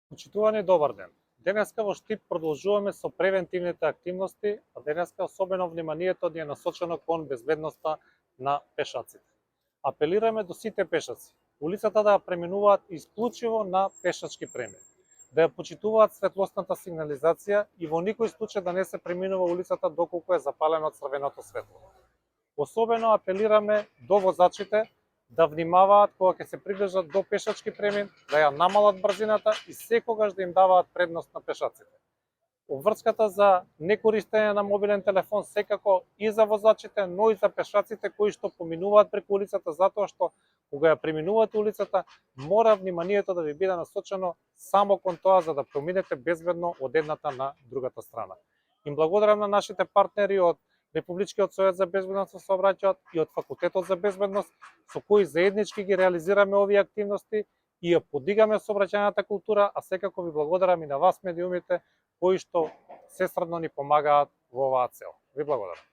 Почитувани, добар ден. Денеска во Штип продолжуваме со превентивните активности, а денеска особено вниманието ни е насочено кон безбедноста на пешаците. Апелираме до сите пешаци, улицата да ја преминуваат исклучиво на пешачки премин, да ја почитуваат светлосната сигнализација и во никој случај да не се преминува улицата доколку е запалено црвеното светло. Особено апелираме до возачите да внимаваат кога ќе се приближат до пешачки премин, да ја намалат брзината и секогаш да им даваат предност на пешаците. Обврската за некористење на мобилен телефон секако и за возачите, но и за пешаците кои што поминуваат преку улицата, затоа што кога ја преминувате улицата, мора вниманието да ви биде насочено само кон тоа за да проминете безбедно од едната на другата страна. Им благодарам на нашите партнери од Републичкиот совет за безбедност во сообраќајот и од Факултетот за безбедност, со кои заеднички ги реализираме овие активности и ја подигаме сообраќајната култура, а секако ви благодарам и на вас медиумите кои што сестрано ни помагаат во оваа цел. Ви благодарам.